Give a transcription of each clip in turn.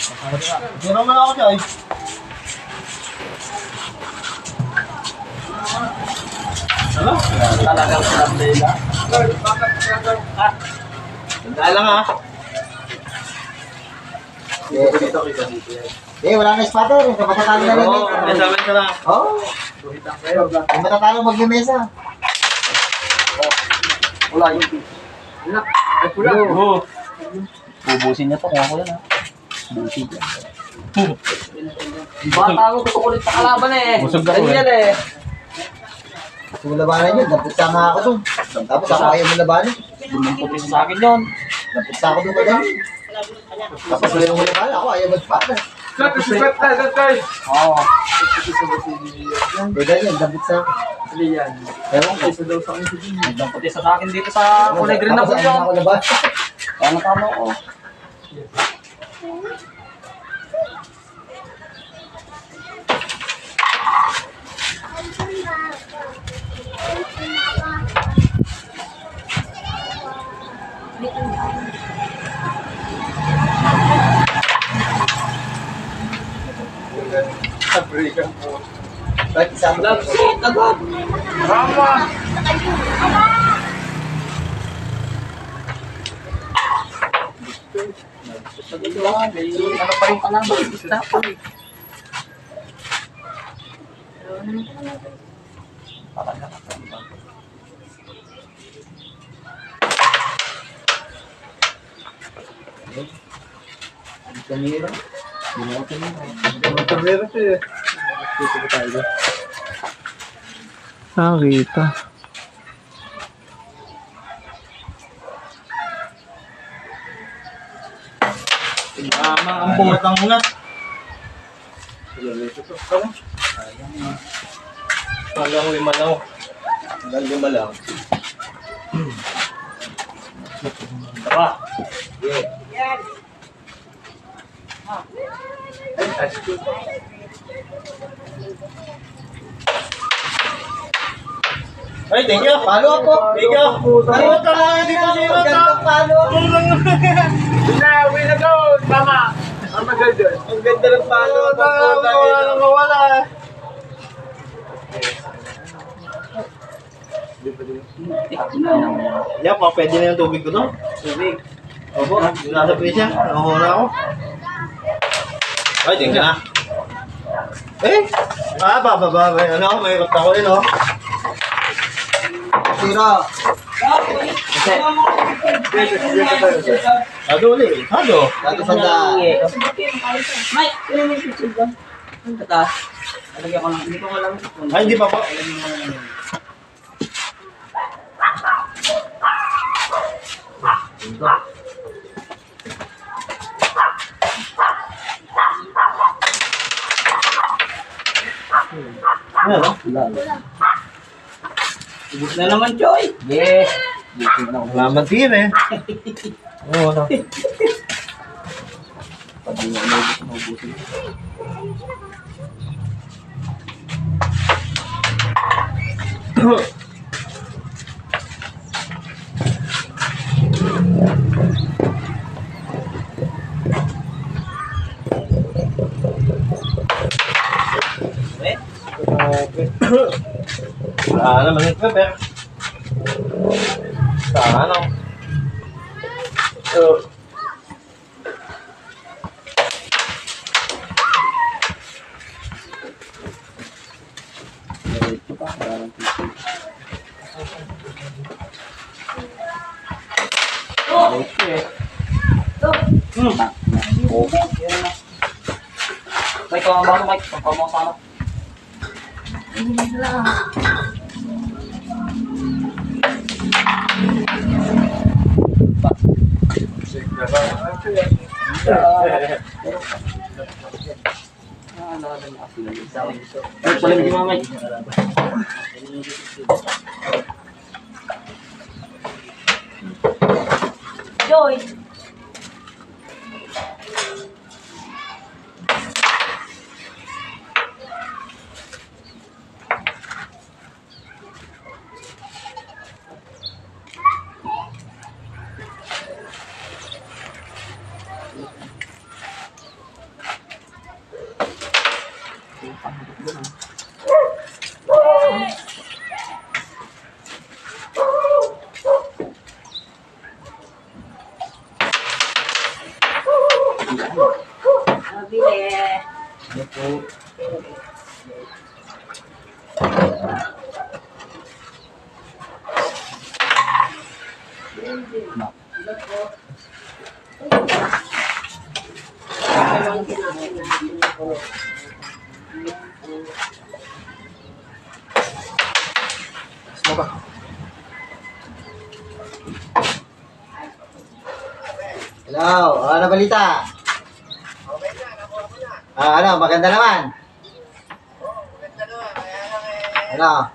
Hindi naman ako dyan. Ano? Talagang sinabdela. Tandaan lang ha. Wala na spatter. Matatalo na rin. Oo, mesamen ka lang. Oo. Matatalo mag-limesa. Wala yung wala. Ay, pula. Oo. Bubusin niya to. Kaya ko yan ha. Bubusin niya. Bata mo, tutukulit sa kalaban eh. Busog ako Ganyan eh. Kung labanan yun, naputsa nga ako doon. Tapos ako ayaw mo labanan. Bumungkutin sa akin yun. Naputsa ako doon kaya. Tapos ayaw mo labanan, ako ayaw mag-partner. Oo. Kaya ganyan, naputsa ako. Ewan ko. Nagdamputin sa akin dito sa kulay green na Tapos ayaw bulyo. ako labanan. Tama ko. Breakan po. Bakit isama Love seat agad. Tama. Ano pa rin pala ba? Basta po. Kamera. Kamera siya. Nakita. Tama ang butang nga. Malaw eh, malaw. Hanggang lima lang. Tara. Ay, thank you. Follow up po. Thank you. Ano ka na? Hindi pa sila ka. Follow up. Uwi na go. Tama. Ang maganda. Ang ganda ng palo. Wala. Yeah, pa pwede na yung tubig ko to. Tubig. Opo, nasa siya. Nakuhula ako. Ay, tingnan na. Baba. Ano, may rot ako rin, oh. Sira. Hado ulit. Hado. Dati sanda. Mike, ano yung picture ba? Ang tatas. Alagyan ko lang. Hindi ko alam. Ay, hindi pa po. Ano? Ubus na naman, Choy. Yes. Salamat din eh. Oo, ano. Pati nga naubusin. Wala naman ito, pero ano? Mike, kung ang bago, Mike. Kung mo sana. Ay, palamig mo, Mike. Joy. Nabili. Ano po? Ano ba? Hello, ano balita? Ano, maganda naman. Ano?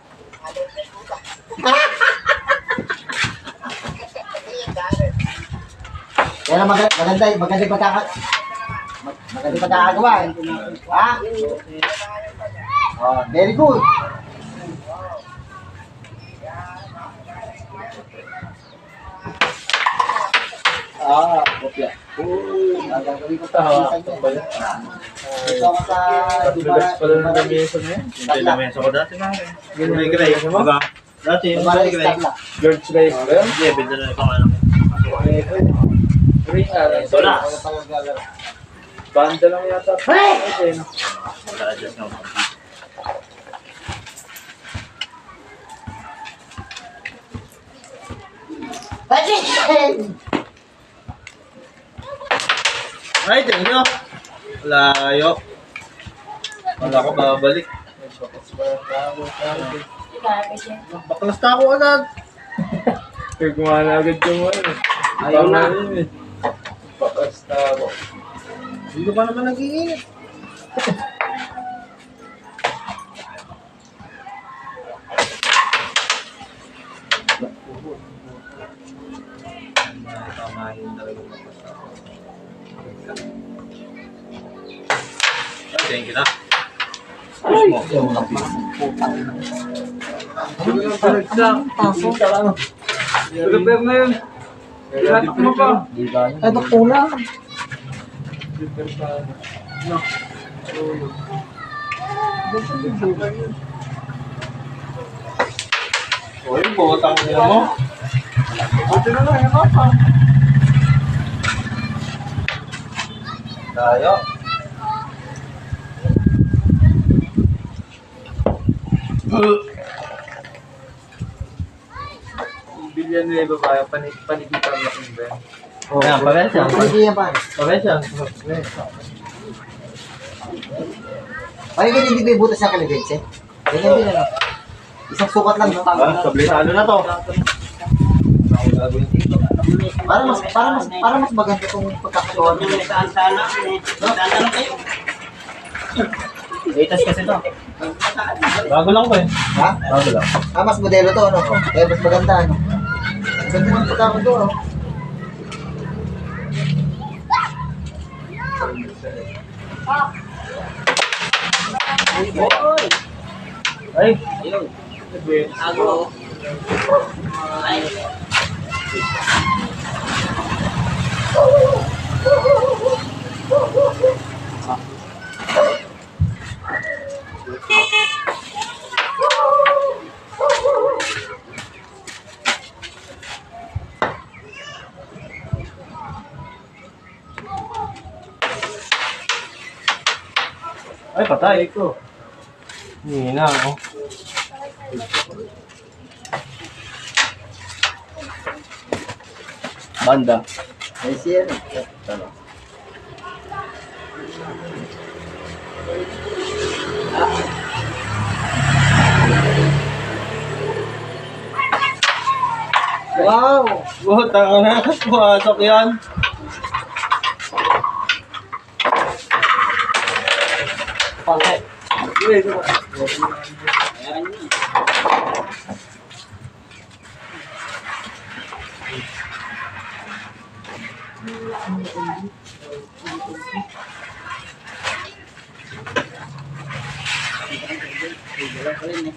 Pero maganda yung maganda yung pagkakagawa. Ha? Oh, very good. Kopya. Ang gagawin ko pa. Dito ako sa... Bigas pala ng lamesa na yan. Hindi lamesa ko dati nga. Yung may gray. Diba? Dati yung may gray. George Ray. Hindi, binda na yung pangalan. Gray nga. Ito na. Banda lang yata. Hey! Adjust na ako. Ay, tingin nyo. Layo. Wala ko babalik. Baklas na ako agad. Kaya gumana agad yung ano. Ayaw na. Baklas na ako. Hindi ko pa naman nag-iinit. Tamahin talaga baklas na ako. Thank you na. Ay! Prepare na yun. Ilatak mo pa. Ay, doktora. O yung botang nila mo. Buti na lang, yan pa. Tayo. Bilyan nila ba kaya panigitan na kung ba? Oh, yan, pabensya. Hindi yan pa. Pabensya. Ay, ganyan hindi ba yung butas ng kalibense? Ganyan din ano. Isang sukat lang. No? Sablisado na to. Para mas maganda itong pagkakagawa mo. Saan sana? Saan na kayo? Latest kasi to. Bago lang ko eh. Ha? Bago lang. Mas modelo to, ano? Kaya mas maganda, ano? Ganda ng pagkakagawa. Ay! Ago. Ay. Ay, patay ko. Hindi na ako. Banda. Ay, siya, ano? Wow! Buta ka na. Pumasok yan. Patay. Meron yun.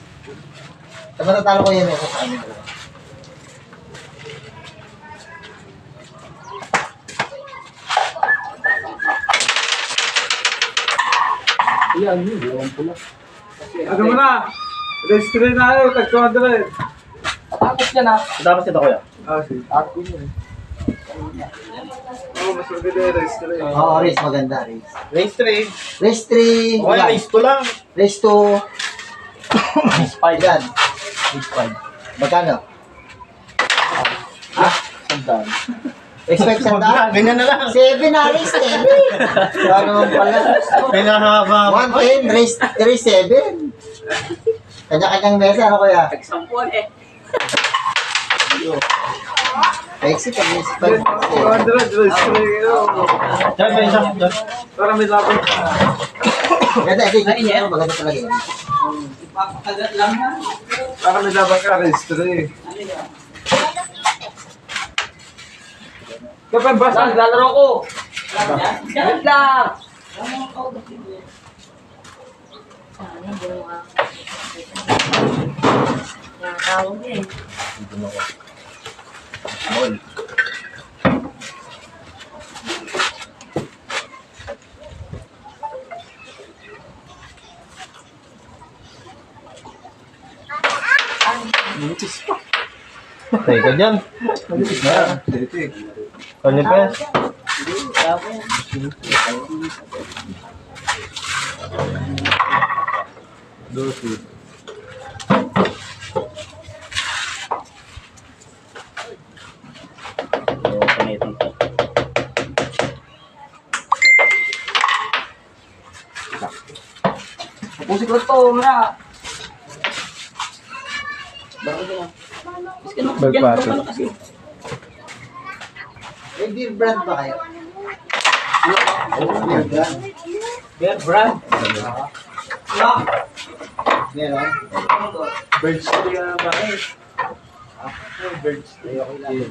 Sa matatalo ko yan, sa amin. Yan, yun. Yung pula. Ano mo na? Registry na tayo. Tag-200 rin. Tapos yan ah. Dapat ito kuya. Ah, sige. Ako yun. mas maganda yung race 3. Oo, race maganda, race. Race 3. Race 3, Okay, race 2 lang. race 2, Race 5. yan. Race 5. Magkano? Ha? Sandaan. Expect sa daan? Ganyan na lang. 7 na race 10. Ano naman pala? Pinahaba. 110, race 7. Kanya-kanyang mesa, ano kuya? Nagsampon eh. Exit, race 5. race 3. Diyan, may isa. Diyan. Para may laban. Ganda, maganda talaga yun. Ipapakagat lang na. Para may laban ka, race 3. Ano yun? Kapag basta. Lalaro ko. Wait lang. Nakatawag eh. Patay ka dyan. Kanya pa yan. Dosi. Pusi ko to, mara. Bakit na? Bagpato. Kasi. May beer brand ba kayo? Beer brand. Bear brand. Meron? Birds to yan ba eh? Birds to yan.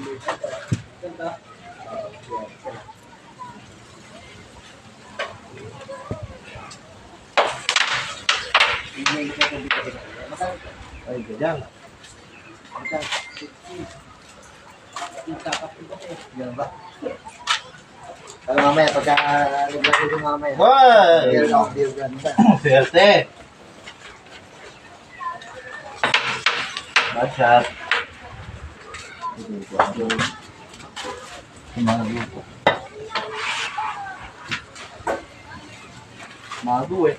Ay, ganyan. Meron ba? Pero mamaya, pagka naglaro ko mamaya. Why? Beer brand ba? Swerte. Bad shot. Mago eh.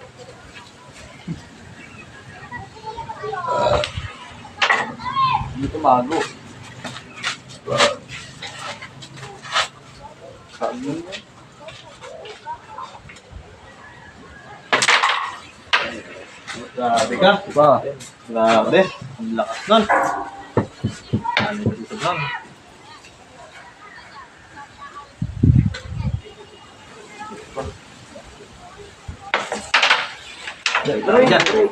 Dito mago. Grabe ka. Diba? Grabe. Ang lakas nun. Ano dito lang. Diyan.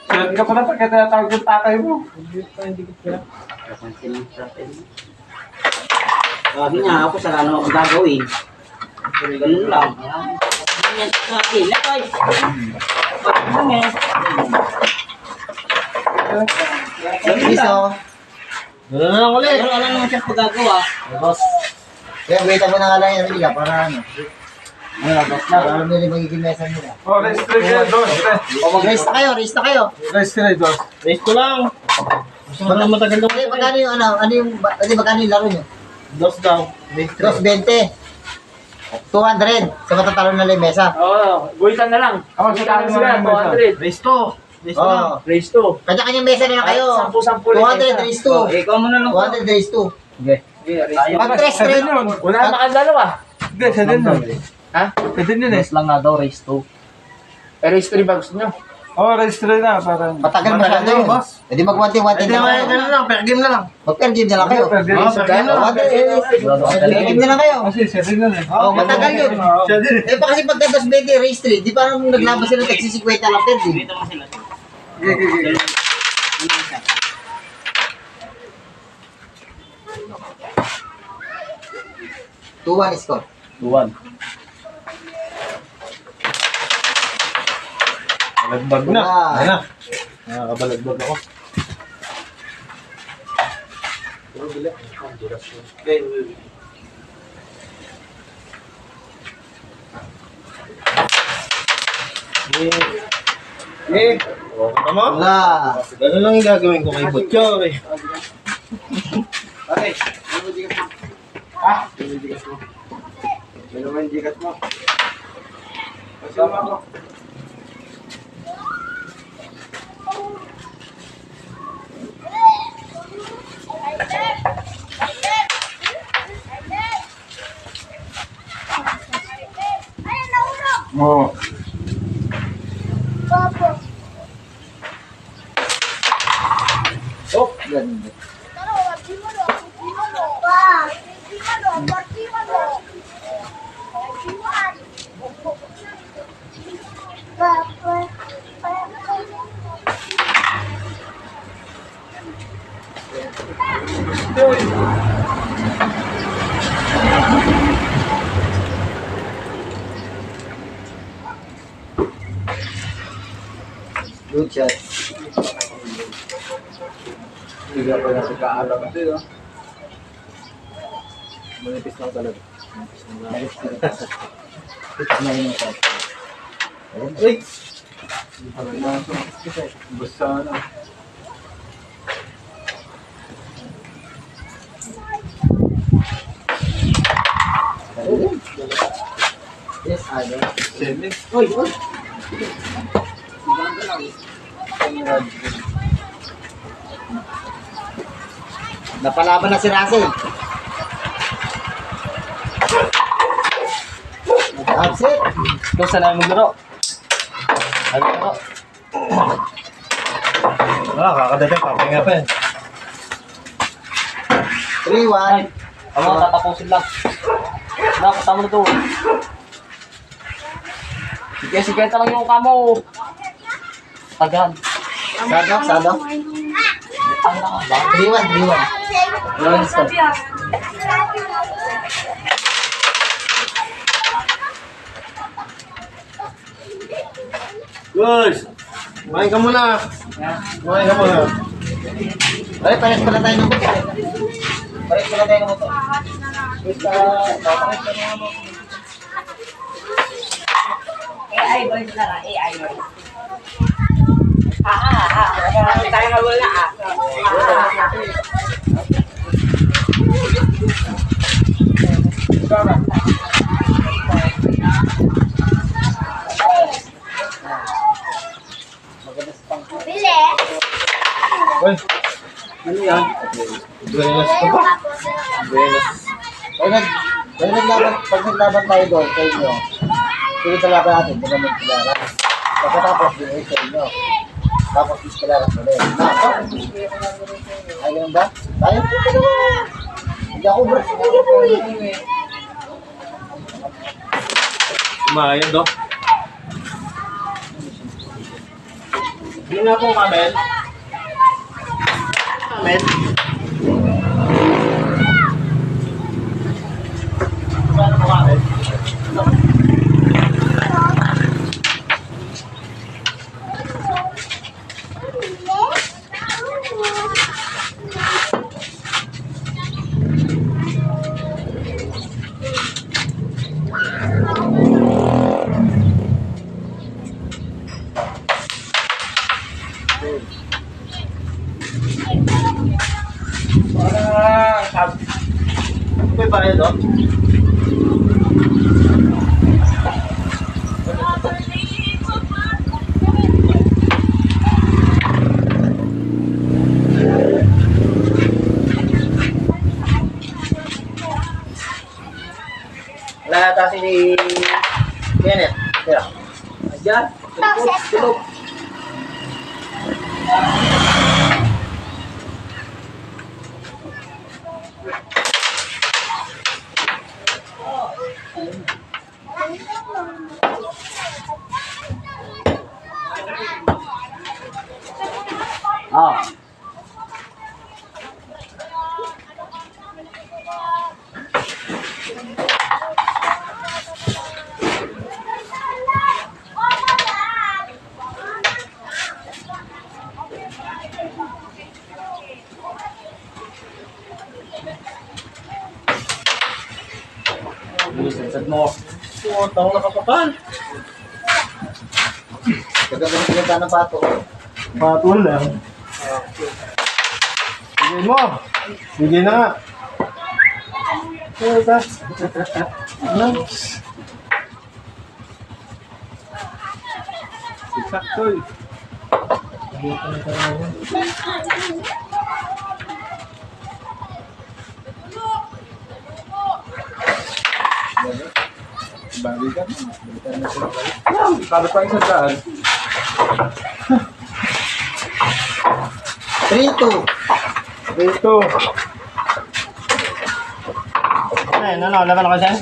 Sir ka pala pagka tinatawag yung tatay mo. Sabi niya ako sa ano ang gagawin. Ganun lang. Ganyan sa akin. Lakay. Ano eh. Iso. Gano'n na lang ulit. Pero alam naman siya pagagawa. Boss. Kaya wait mo na nga lang yung nila para ano. Boss na. Para nila magiging mesa nila. Oh, race 3 kayo, dos. O mag-race na kayo, race na kayo. Race 3, dos. Race ko lang. Matagal na Hindi, magkano yung magkano yung laro nyo? Dos daw. Race 220. 200 sa matatalo na lang yung mesa. Oo. Guwitan na lang. Guwitan na lang, 200. Race 2. Race 2 lang. Oo. Race 2. Kanya-kanyang mesa na lang kayo. 10-10 lang 200 race 2. Ikaw muna lang. 200 race 2. Okay. Pag race 3, Wala na makadalawa. Hindi, sa din nun. Ha? Sa din yun eh. Race lang nga daw, race 2. Race 3 ba gusto nyo? Oh, race 3 na. Parang matagal masyado yun. boss. Pwede mag-1-1 Hindi, na ganun kayo. lang. Per game na lang. Mag-per game na lang kayo. Per game na lang. 100 game na lang kayo. Kasi siya din nun eh. Oo, matagal yun. Siya din. Eh pa kasi pagka 220 race 3, di parang naglaban sila taxi 50 lang per game. Dito mo sila. Gigi. 2-1 score. 2-1. Balagbag na. Ayun na. Nakakabalagbag ako. Eh, okay mo? Wala. Ganun lang yung gagawin ko kay Butcho eh. Okay. Ano yung digas mo? Ha? Ano yung digas mo? Ano yung digas mo? Kasama ko. Mo. Oh, ganda. Good shot. Hindi pa na sa kaalam ito, no? Manipis lang talaga. Manipis na yun ito. Uy! Basta na. Yes, ano? Seven. Uy, uy! Napalaban na si Russell. Upset. Kung saan namin maglaro? Ano ito? Kakadating, papahinga pa yan. 3-1. Ano, tatapusin lang. Nakasama na ito. Sige, lang yung kamo. Tagan. Sado? Ang lang ba? 3-1. Sabi ah. Guys! Kumain ka muna. Kumain ka muna. Ay, pares pala tayo ng buto. Pares pala tayo ng buto. Basta, AI boys na lang. AI boys. Tayo na wala ah. Uy! ano yan? Buenas ka ba? Buenas. Pag naglaban tayo doon sa inyo, sige talaga natin, hindi naman kilara. Pagkatapos, din sa inyo. Tapos, is kilara sa ulit. Ay, ganun ba? Tayo? Hindi ako bro. Kumain do. Hindi nga po, Kamel. Kamel. Paano po, Kamel? May bayad do? Wala ata si Kenneth. Kaya. Ayan. Tulog. Ah. Sad mo. Putang nakapapal. Kaganda pinagka ng pato. Patol lang. Bigay mo. Bigay na nga. Ito. Ano? Sakto eh. Balikan. Sabi pa isang daan. 3-2. Dito. Ay, ano, laban ako dyan?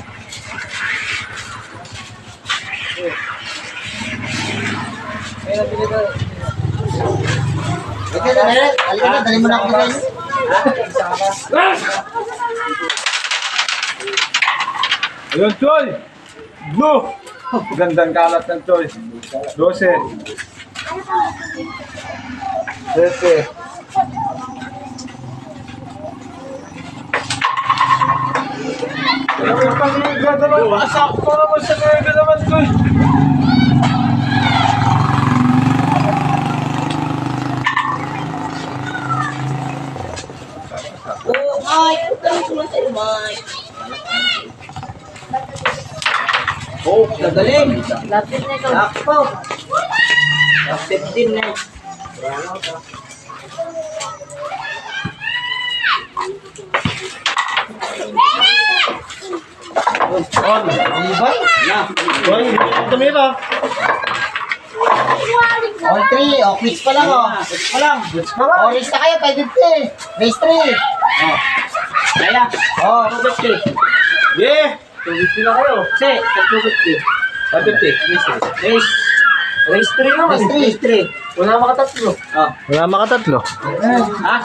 Okay na, Neret. Halika na, dali mo na ako sa inyo. Ayun, Choy! Blue! Gandang kalat ng Choy. 12. 13. Sakto naman sa nega naman, Choy. Oh, Mike! Utang ko lang sa'yo, Mike. Oh, gagaling. Lapit na ito. Sakto. Lapit din na. On! Ibay. Na. Choy, tumira. On 3. O, quiz pa lang, o. Quiz pa lang. O, race na kayo, 550. Race 3. Oh. Kaya. O, 250. Yeah! 250 na kayo. Kasi, 250. 150. Race. Race 3 naman. Race 3. Race 3. Wala makatatlo. Oh. Wala makatatlo. Ah,